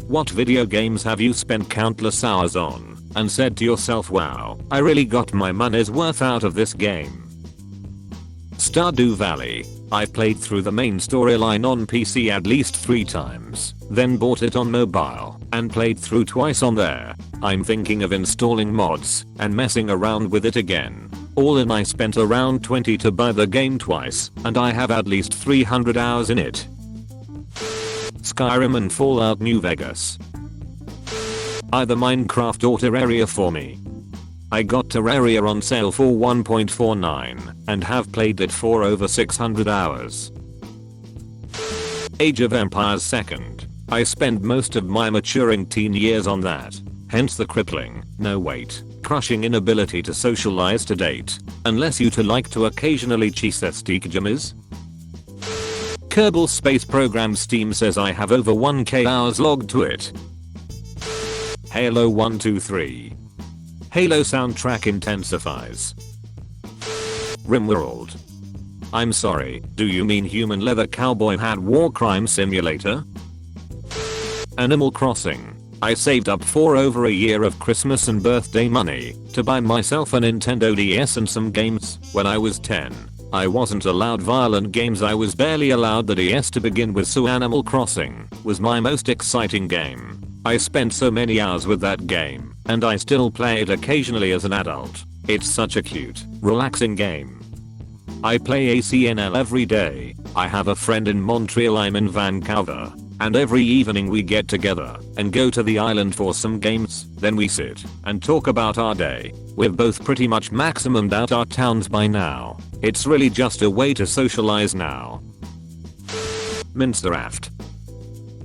What video games have you spent countless hours on and said to yourself, wow, I really got my money's worth out of this game? Stardew Valley. I've played through the main storyline on PC at least 3 times, then bought it on mobile and played through twice on there. I'm thinking of installing mods and messing around with it again. All in, I spent around 20 to buy the game twice, and I have at least 300 hours in it. Skyrim and Fallout New Vegas. Either Minecraft or Terraria for me. I got Terraria on sale for 1.49 and have played it for over 600 hours. Age of Empires 2nd. I spent most of my maturing teen years on that, hence the crippling, no wait, crushing inability to socialize to date, unless you like to occasionally cheese that steak jimmies. Kerbal Space Program Steam says I have over 1k hours logged to it. Halo 123. Halo soundtrack intensifies. RimWorld. I'm sorry, do you mean Human Leather Cowboy Hat War Crime Simulator? Animal Crossing. I saved up for over a year of Christmas and birthday money to buy myself a Nintendo DS and some games. When I was 10, I wasn't allowed violent games. I was barely allowed the DS to begin with, so Animal Crossing was my most exciting game. I spent so many hours with that game, and I still play it occasionally as an adult. It's such a cute, relaxing game. I play ACNL every day. I have a friend in Montreal, I'm in Vancouver, and every evening we get together and go to the island for some games. Then we sit and talk about our day. We've both pretty much maximumed out our towns by now. It's really just a way to socialize now. Minecraft.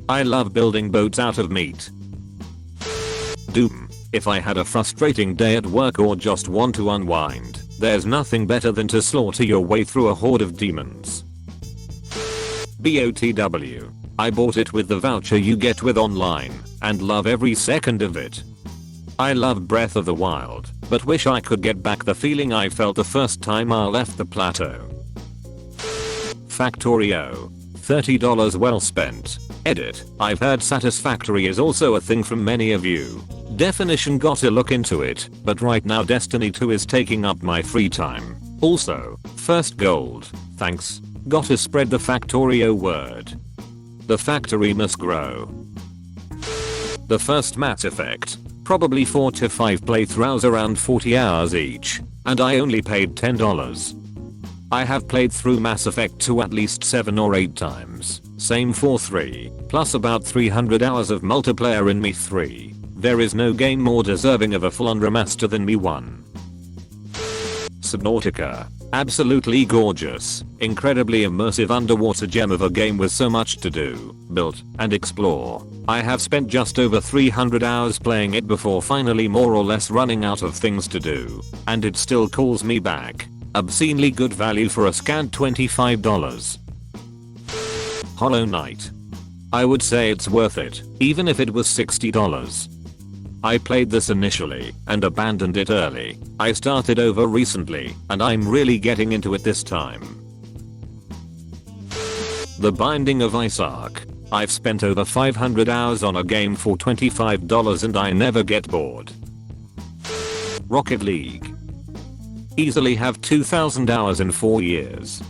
I love building boats out of meat. Doom. If I had a frustrating day at work or just want to unwind, there's nothing better than to slaughter your way through a horde of demons. BOTW. I bought it with the voucher you get with online and love every second of it. I love Breath of the Wild, but wish I could get back the feeling I felt the first time I left the plateau. Factorio. $30 well spent. Edit. I've heard Satisfactory is also a thing from many of you. Definition, gotta look into it, but right now Destiny 2 is taking up my free time. Also, first gold, thanks. Gotta spread the Factorio word. The factory must grow. The first Mass Effect. Probably 4 to 5 playthroughs around 40 hours each, and I only paid $10. I have played through Mass Effect 2 at least 7 or 8 times, same for 3, plus about 300 hours of multiplayer in Me 3. There is no game more deserving of a full-on remaster than Me 1. Subnautica. Absolutely gorgeous, incredibly immersive underwater gem of a game with so much to do, build, and explore. I have spent just over 300 hours playing it before finally more or less running out of things to do, and it still calls me back. Obscenely good value for a scant $25. Hollow Knight. I would say it's worth it, even if it was $60. I played this initially and abandoned it early. I started over recently and I'm really getting into it this time. The Binding of Isaac. I've spent over 500 hours on a game for $25 and I never get bored. Rocket League. Easily have 2,000 hours in 4 years.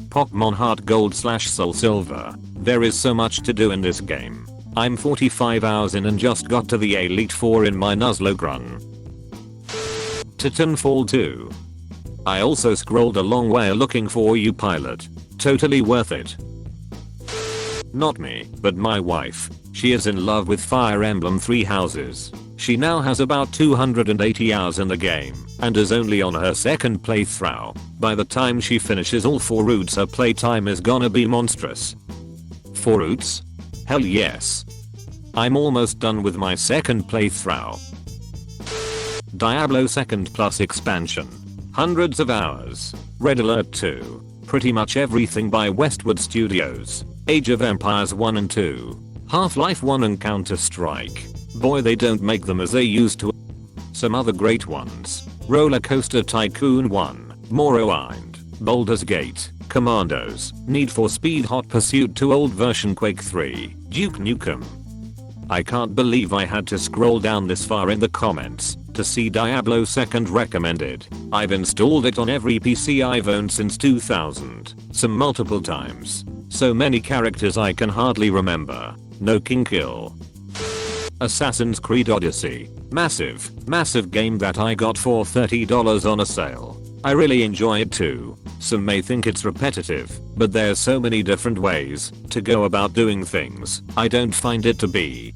Pokemon Heart Gold / Soul Silver. There is so much to do in this game. I'm 45 hours in and just got to the Elite 4 in my Nuzlocke run. Titanfall 2. I also scrolled a long way looking for you, pilot. Totally worth it. Not me, but my wife. She is in love with Fire Emblem Three Houses. She now has about 280 hours in the game and is only on her second playthrough. By the time she finishes all 4 routes, her playtime is gonna be monstrous. 4 routes? Hell yes. I'm almost done with my second playthrough. Diablo 2nd Plus expansion. Hundreds of hours. Red Alert 2. Pretty much everything by Westwood Studios. Age of Empires 1 and 2. Half-Life 1 and Counter-Strike. Boy, they don't make them as they used to. Some other great ones. Roller Coaster Tycoon 1. Morrowind. Baldur's Gate. Commandos, Need for Speed Hot Pursuit 2 Old Version Quake 3, Duke Nukem. I can't believe I had to scroll down this far in the comments to see Diablo 2nd recommended. I've installed it on every PC I've owned since 2000, some multiple times. So many characters I can hardly remember. No king kill. Assassin's Creed Odyssey. Massive game that I got for $30 on a sale. I really enjoy it too. Some may think it's repetitive, but there's so many different ways to go about doing things. I don't find it to be.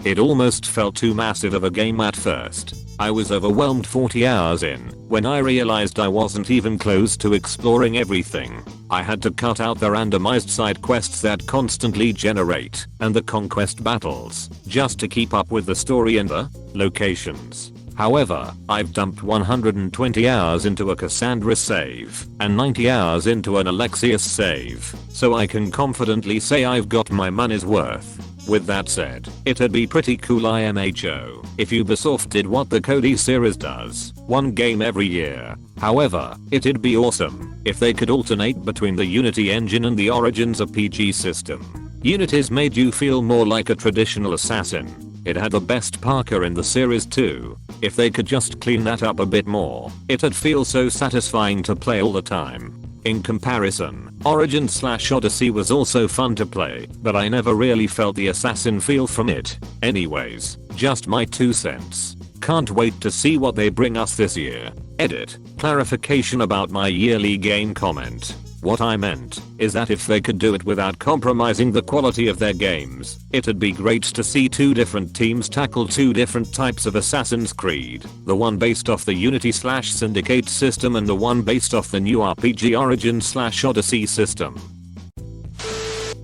It almost felt too massive of a game at first. I was overwhelmed 40 hours in when I realized I wasn't even close to exploring everything. I had to cut out the randomized side quests that constantly generate and the conquest battles just to keep up with the story and the locations. However, I've dumped 120 hours into a Cassandra save and 90 hours into an Alexius save, so I can confidently say I've got my money's worth. With that said, it'd be pretty cool IMHO if Ubisoft did what the Cody series does, one game every year. However, it'd be awesome if they could alternate between the Unity engine and the Origins RPG system. Unity's made you feel more like a traditional assassin. It had the best Parker in the series too. If they could just clean that up a bit more, it'd feel so satisfying to play all the time. In comparison, Origins/Odyssey was also fun to play, but I never really felt the assassin feel from it. Anyways, just my 2 cents. Can't wait to see what they bring us this year. Edit. Clarification about my yearly game comment. What I meant is that if they could do it without compromising the quality of their games, it'd be great to see 2 different teams tackle 2 different types of Assassin's Creed, the one based off the Unity/Syndicate system and the one based off the new RPG Origins/Odyssey system.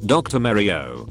Dr. Mario.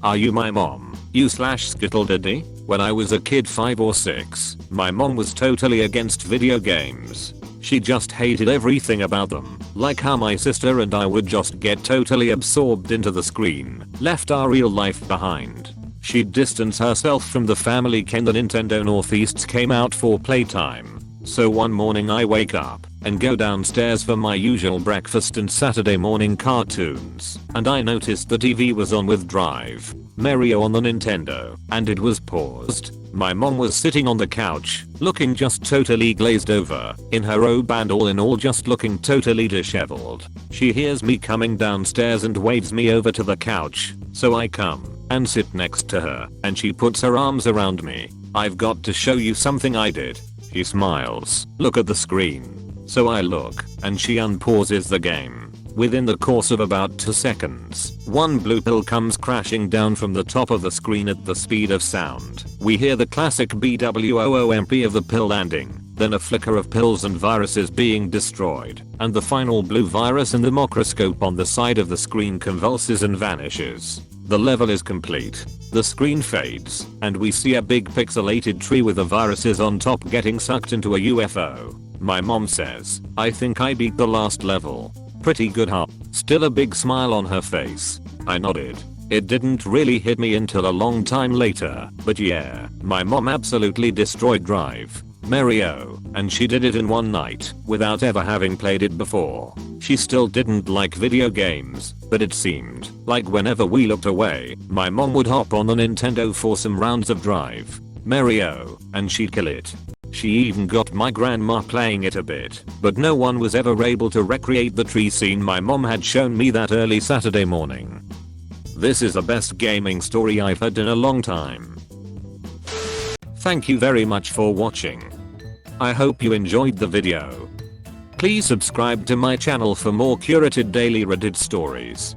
Are you my mom? You/Skittle Diddy? When I was a kid 5 or 6, my mom was totally against video games. She just hated everything about them, like how my sister and I would just get totally absorbed into the screen, left our real life behind. She'd distance herself from the family when the Nintendo Northeasts came out for playtime. So one morning I wake up and go downstairs for my usual breakfast and Saturday morning cartoons, and I noticed the TV was on with Drive Mario on the Nintendo, and it was paused. My mom was sitting on the couch, looking just totally glazed over, in her robe and all in all just looking totally disheveled. She hears me coming downstairs and waves me over to the couch, so I come and sit next to her, and she puts her arms around me. I've got to show you something I did. She smiles. Look at the screen. So I look, and she unpauses the game. Within the course of about 2 seconds, one blue pill comes crashing down from the top of the screen at the speed of sound. We hear the classic BWOOMP of the pill landing, then a flicker of pills and viruses being destroyed, and the final blue virus in the microscope on the side of the screen convulses and vanishes. The level is complete. The screen fades, and we see a big pixelated tree with the viruses on top getting sucked into a UFO. My mom says, "I think I beat the last level. Pretty good, huh?" Still a big smile on her face. I nodded. It didn't really hit me until a long time later, but yeah, my mom absolutely destroyed Drive Mario, and she did it in one night, without ever having played it before. She still didn't like video games, but it seemed like whenever we looked away, my mom would hop on the Nintendo for some rounds of Drive Mario, and she'd kill it. She even got my grandma playing it a bit, but no one was ever able to recreate the tree scene my mom had shown me that early Saturday morning. This is the best gaming story I've heard in a long time. Thank you very much for watching. I hope you enjoyed the video. Please subscribe to my channel for more curated daily Reddit stories.